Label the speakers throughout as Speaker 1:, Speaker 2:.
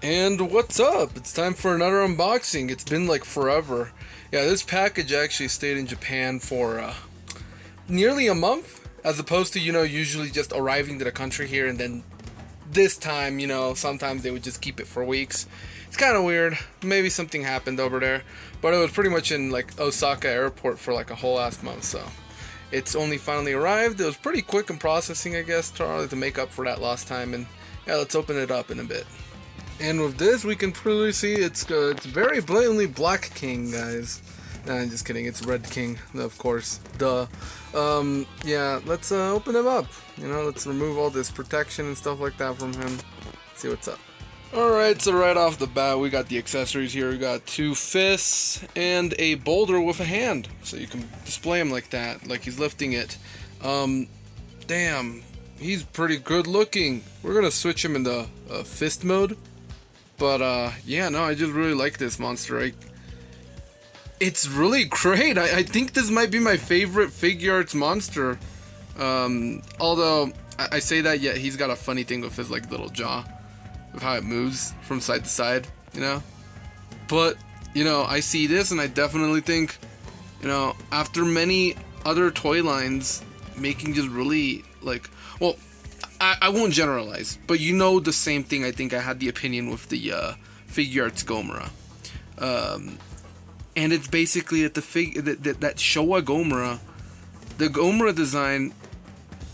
Speaker 1: And what's up? It's time for another unboxing. It's been like forever. Yeah, this package actually stayed in Japan for nearly a month, as opposed to, usually just arriving to the country here and then this time, sometimes they would just keep it for weeks. It's kind of weird. Maybe something happened over there, but it was pretty much in like Osaka airport for like a whole last month, so it's only finally arrived. It was pretty quick in processing, I guess, to make up for that lost time, and yeah, let's open it up in a bit. And with this, we can clearly see it's very blatantly Black King, guys. Nah, I'm just kidding. It's Red King, of course. Duh. Yeah, let's open him up. Let's remove all this protection and stuff like that from him. See what's up. Alright, so right off the bat, we got the accessories here. We got 2 fists and a boulder with a hand. So you can display him like that, like he's lifting it. Damn, he's pretty good looking. We're gonna switch him into fist mode. But, yeah, no, I just really like this monster. It's really great. I think this might be my favorite Figuarts monster. Although, I say that, yet he's got a funny thing with his, like, little jaw. Of how it moves from side to side, But, I see this and I definitely think, after many other toy lines making just really, like, well, I won't generalize, but the same thing. I think I had the opinion with the Figuarts Gomera, and it's basically that that Showa Gomera, the Gomera design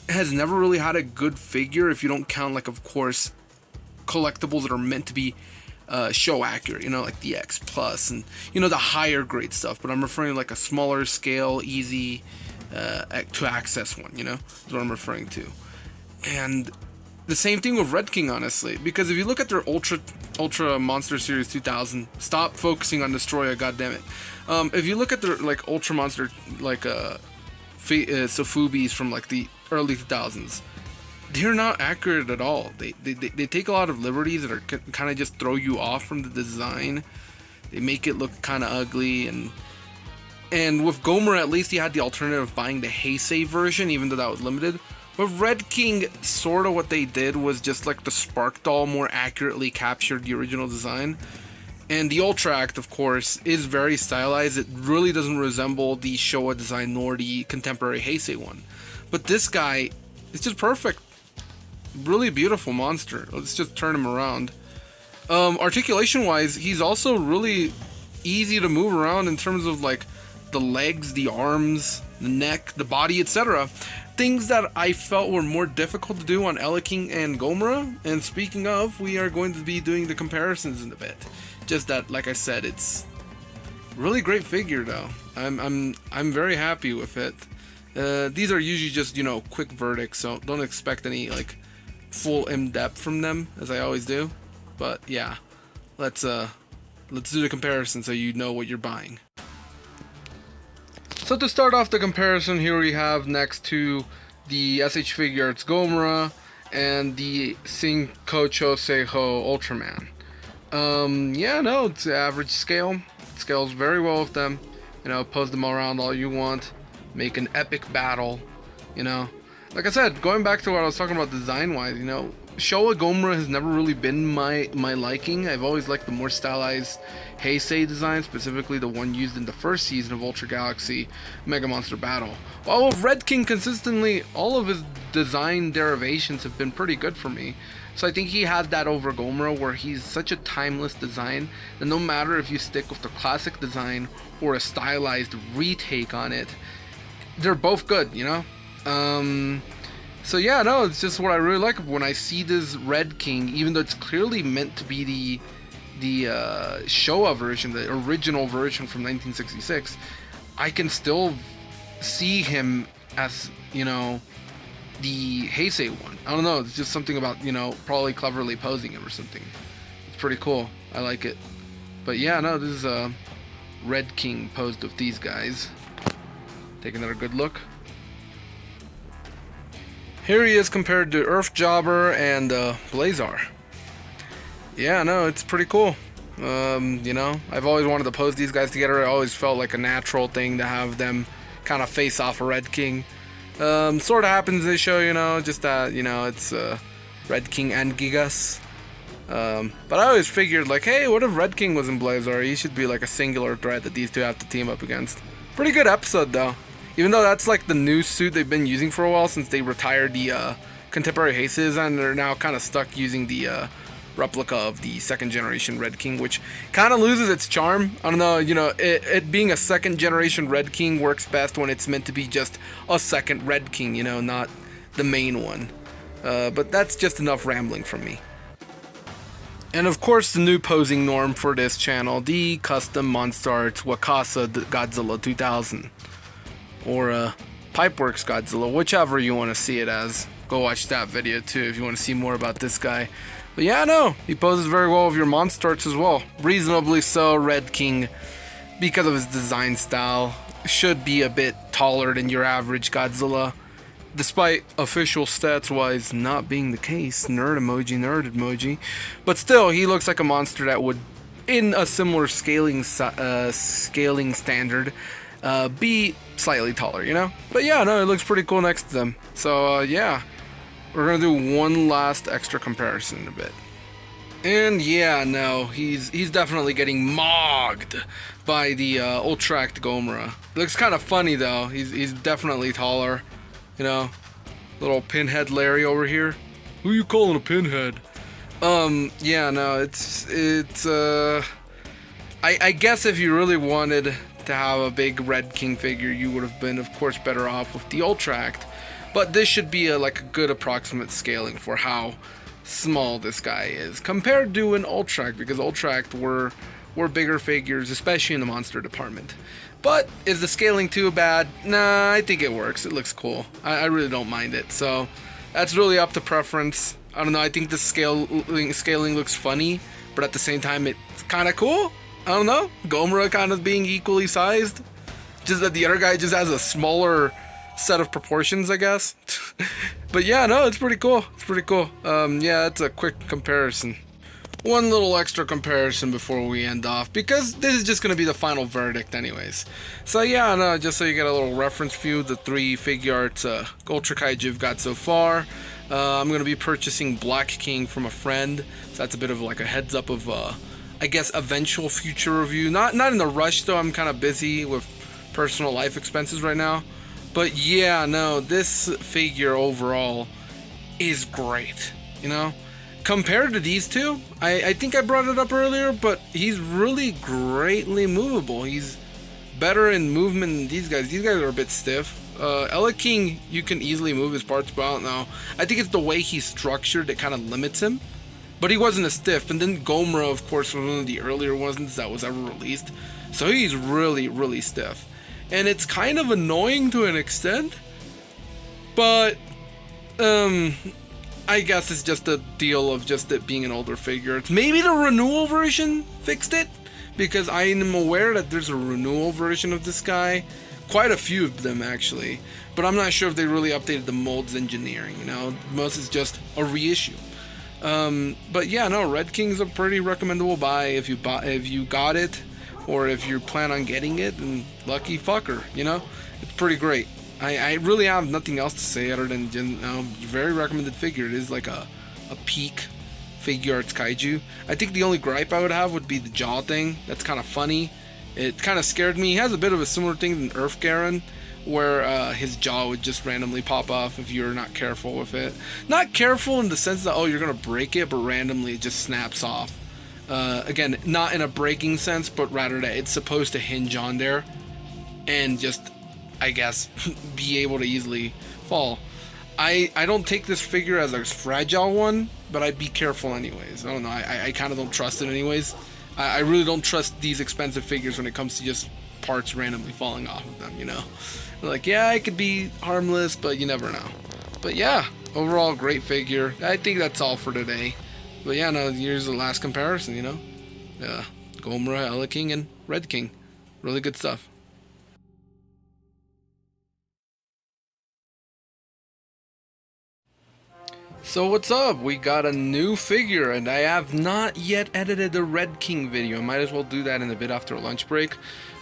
Speaker 1: has never really had a good figure if you don't count, like, of course, collectibles that are meant to be show accurate, like the X Plus and the higher grade stuff. But I'm referring to like a smaller scale, easy to access one. Is what I'm referring to. And the same thing with Red King, honestly, because if you look at their Ultra Monster Series 2000, stop focusing on Destroyer, goddammit. If you look at their like Ultra Monster like Sofubis from like the early 2000s, they're not accurate at all. They take a lot of liberties that are kind of just throw you off from the design. They make it look kind of ugly, and with Gomera, at least you had the alternative of buying the Heisei version, even though that was limited. With Red King, sort of what they did was just like the Spark Doll more accurately captured the original design. And the Ultra Act, of course, is very stylized. It really doesn't resemble the Showa design nor the contemporary Heisei one. But this guy is just perfect. Really beautiful monster. Let's just turn him around. Articulation wise, he's also really easy to move around in terms of like the legs, the arms, the neck, the body, etc. Things that I felt were more difficult to do on King and Gomera. And speaking of, we are going to be doing the comparisons in a bit. Just that, like I said, it's really great figure though. I'm very happy with it. These are usually just quick verdicts, so don't expect any like full in-depth from them, as I always do. But yeah, let's do the comparison so you know what you're buying. So to start off the comparison, here we have next to the SH Figuarts Gomera and the Shinkocho Seiho Ultraman. Yeah, no, it's average scale. It scales very well with them. Pose them all around all you want. Make an epic battle, Like I said, going back to what I was talking about design-wise, Showa Gomera has never really been my liking. I've always liked the more stylized Heisei design, specifically the one used in the first season of Ultra Galaxy Mega Monster Battle. While with Red King, consistently, all of his design derivations have been pretty good for me. So I think he has that over Gomera, where he's such a timeless design that no matter if you stick with the classic design or a stylized retake on it, they're both good, So yeah, no, it's just what I really like when I see this Red King, even though it's clearly meant to be the Showa version, the original version from 1966, I can still see him as, the Heisei one. I don't know, it's just something about, probably cleverly posing him or something. It's pretty cool. I like it. But yeah, no, this is a Red King posed with these guys. Take another good look. Here he is compared to Earth Jobber and Blazar. Yeah, no, it's pretty cool. I've always wanted to pose these guys together. It always felt like a natural thing to have them kind of face off a Red King. Sort of happens in this show, just that, it's Red King and Gigas. But I always figured, like, hey, what if Red King was in Blazar? He should be like a singular threat that these two have to team up against. Pretty good episode, though. Even though that's like the new suit they've been using for a while since they retired the contemporary Haces, and they're now kind of stuck using the replica of the second generation Red King, which kind of loses its charm. I don't know, you know, it being a second generation Red King works best when it's meant to be just a second Red King, you know, not the main one. But that's just enough rambling from me. And of course, the new posing norm for this channel, the custom Monster Arts Wakasa Godzilla 2000. Or Pipeworks Godzilla, whichever you want to see it as. Go watch that video too if you want to see more about this guy. But yeah, no, he poses very well with your Monster Arts as well. Reasonably so. Red King, because of his design style, should be a bit taller than your average Godzilla. Despite official stats wise not being the case. Nerd emoji. But still, he looks like a monster that would, in a similar scaling standard, be slightly taller, you know? But yeah, no, it looks pretty cool next to them. So yeah, we're gonna do one last extra comparison in a bit. And yeah, no, he's definitely getting mogged by the Ultraman Gomera. Looks kind of funny though. He's definitely taller. You know, little pinhead Larry over here. Who you calling a pinhead? Yeah, no, I guess if you really wanted to have a big Red King figure, you would have been, of course, better off with the Ultraman. But this should be like a good approximate scaling for how small this guy is compared to an Ultraman, because Ultraman were bigger figures, especially in the monster department. But is the scaling too bad? Nah, I think it works. It looks cool. I really don't mind it. So that's really up to preference. I don't know. I think the scaling looks funny, but at the same time, it's kind of cool. I don't know. Gomera kind of being equally sized. Just that the other guy just has a smaller set of proportions, I guess. But yeah, no, it's pretty cool. It's pretty cool. Yeah, it's a quick comparison. One little extra comparison before we end off, because this is just going to be the final verdict anyways. So yeah, no, just so you get a little reference view, the 3 Figuarts Ultra Kaiju you've got so far. I'm going to be purchasing Black King from a friend, so that's a bit of like a heads up of, I guess, eventual future review. Not in the rush though, I'm kind of busy with personal life expenses right now. But yeah, no, this figure overall is great, you know? Compared to these two, I think I brought it up earlier, but he's really greatly movable. He's better in movement than these guys. These guys are a bit stiff. Ella King, you can easily move his parts, but I don't know. I think it's the way he's structured that kind of limits him. But he wasn't as stiff. And then Gomera, of course, was one of the earlier ones that was ever released. So he's really, really stiff. And it's kind of annoying to an extent. But, I guess it's just a deal of just it being an older figure. It's maybe the renewal version fixed it, because I am aware that there's a renewal version of this guy, quite a few of them actually, but I'm not sure if they really updated the molds engineering, you know, most is just a reissue. But yeah, no, Red King's a pretty recommendable buy if you got it, or if you plan on getting it, and lucky fucker, you know, it's pretty great. I really have nothing else to say other than, you know, very recommended figure. It is like a peak Figuarts Kaiju. I think the only gripe I would have would be the jaw thing. That's kind of funny. It kind of scared me. He has a bit of a similar thing than Earth Garen, where his jaw would just randomly pop off if you're not careful with it. Not careful in the sense that, oh, you're going to break it, but randomly it just snaps off. Again, not in a breaking sense, but rather that it's supposed to hinge on there and just, I guess, be able to easily fall. I don't take this figure as a fragile one, but I'd be careful anyways. I don't know, I kind of don't trust it anyways. I really don't trust these expensive figures when it comes to just parts randomly falling off of them, you know? Like, yeah, it could be harmless, but you never know. But yeah, overall, great figure. I think that's all for today. But yeah, no, here's the last comparison, you know? Gomera, Ella King, and Red King. Really good stuff. So what's up? We got a new figure, and I have not yet edited the Red King video. I might as well do that in a bit after a lunch break.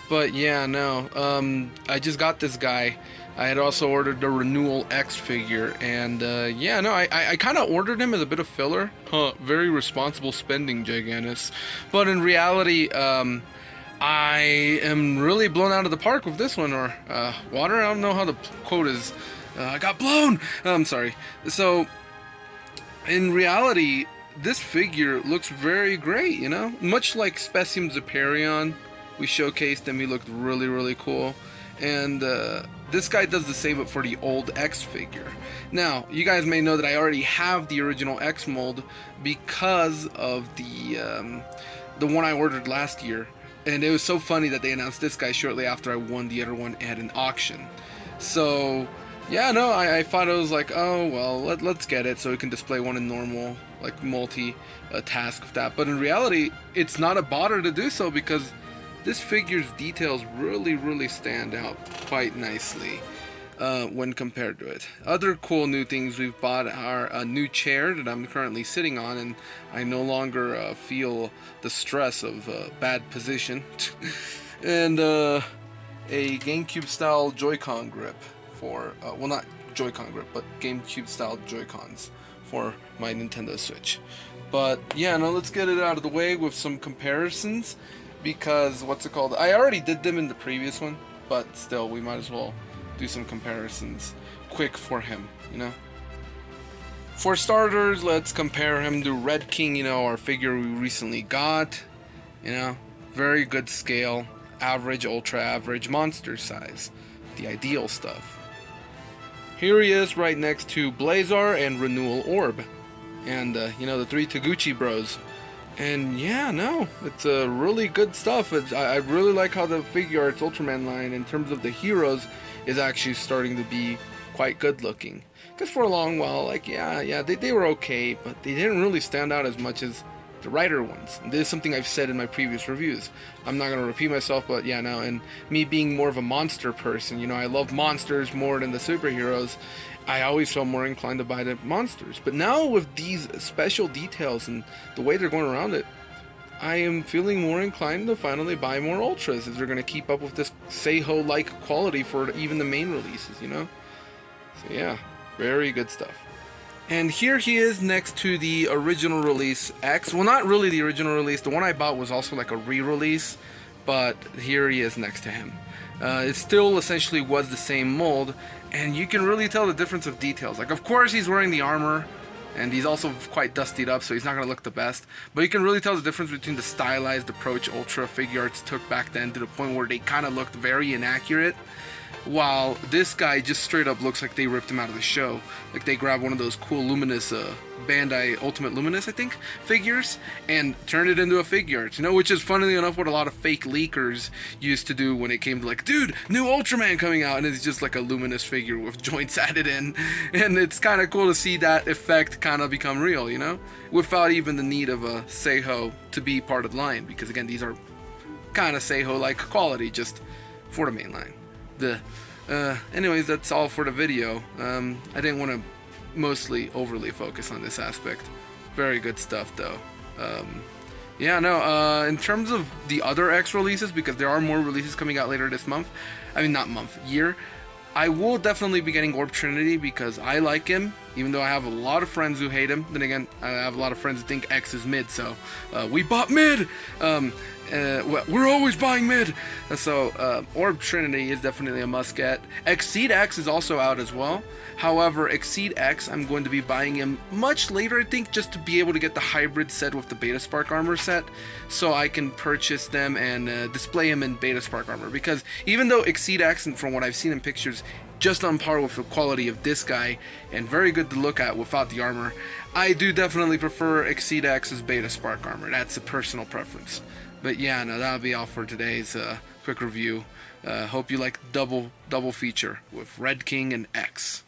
Speaker 1: But yeah, no. I just got this guy. I had also ordered the Renewal X figure, and yeah, no, I kind of ordered him as a bit of filler. Huh, very responsible spending, Gigantus. But in reality, I am really blown out of the park with this one, or water. I don't know how the quote is. I got blown. I'm sorry. So, in reality, this figure looks very great. You know, much like Specium Zeparion, we showcased him. He looked really, really cool, and this guy does the same, but for the old X figure. Now, you guys may know that I already have the original X mold because of the one I ordered last year. And it was so funny that they announced this guy shortly after I won the other one at an auction. So, yeah, no, I thought it was like, oh, well, let's get it so we can display one in normal, like multi-task with that. But in reality, it's not a bother to do so because this figure's details really, really stand out quite nicely when compared to it. Other cool new things we've bought are a new chair that I'm currently sitting on, and I no longer feel the stress of bad position. And a GameCube style Joy-Con grip for, well, not Joy-Con grip, but GameCube style Joy-Cons for my Nintendo Switch. But yeah, now let's get it out of the way with some comparisons. Because, what's it called? I already did them in the previous one, but still, we might as well do some comparisons quick for him, you know? For starters, let's compare him to Red King, you know, our figure we recently got. You know, very good scale, average, ultra average monster size. The ideal stuff. Here he is right next to Blazar and Renewal Orb. And, you know, the three Taguchi bros. And yeah, no, it's really good stuff. I really like how the Figuarts Ultraman line, in terms of the heroes, is actually starting to be quite good looking. Because for a long while, like, yeah, they were okay, but they didn't really stand out as much as the Rider ones. And this is something I've said in my previous reviews. I'm not going to repeat myself, but yeah, no, and me being more of a monster person, you know, I love monsters more than the superheroes. I always felt more inclined to buy the monsters. But now with these special details and the way they're going around it, I am feeling more inclined to finally buy more Ultras if they're going to keep up with this Seiho-like quality for even the main releases, you know? So yeah, very good stuff. And here he is next to the original release X. Well, not really the original release. The one I bought was also like a re-release, but here he is next to him. It still essentially was the same mold, and you can really tell the difference of details. Like, of course, he's wearing the armor, and he's also quite dustied up, so he's not going to look the best. But you can really tell the difference between the stylized approach Ultra Figuarts took back then to the point where they kind of looked very inaccurate, while this guy just straight up looks like they ripped him out of the show. Like they grabbed one of those cool Luminous, Bandai Ultimate Luminous, I think, figures, and turned it into a Figuarts, you know, which is funnily enough what a lot of fake leakers used to do when it came to like, dude, new Ultraman coming out, and it's just like a Luminous figure with joints added in, and it's kind of cool to see that effect kind of become real, you know, without even the need of a Seiho to be part of the line, because again, these are kind of Seiho-like quality, just for the main line. Anyways, that's all for the video. I didn't want to mostly overly focus on this aspect. Very good stuff though. Yeah, no, in terms of the other X releases, because there are more releases coming out later this month, I mean not month, year, I will definitely be getting Orb Trinity because I like him, even though I have a lot of friends who hate him. Then again, I have a lot of friends who think X is mid, so we bought mid! Well, we're always buying mid! So, Orb Trinity is definitely a must-get. Exceed X is also out as well. However, Exceed X, I'm going to be buying him much later, I think, just to be able to get the hybrid set with the Beta Spark Armor set, so I can purchase them and display him in Beta Spark Armor. Because even though Exceed X, and from what I've seen in pictures, just on par with the quality of this guy, and very good to look at without the armor, I do definitely prefer Exceed X's Beta Spark Armor. That's a personal preference. But yeah, no, that'll be all for today's quick review. Hope you like double feature with Red King and X.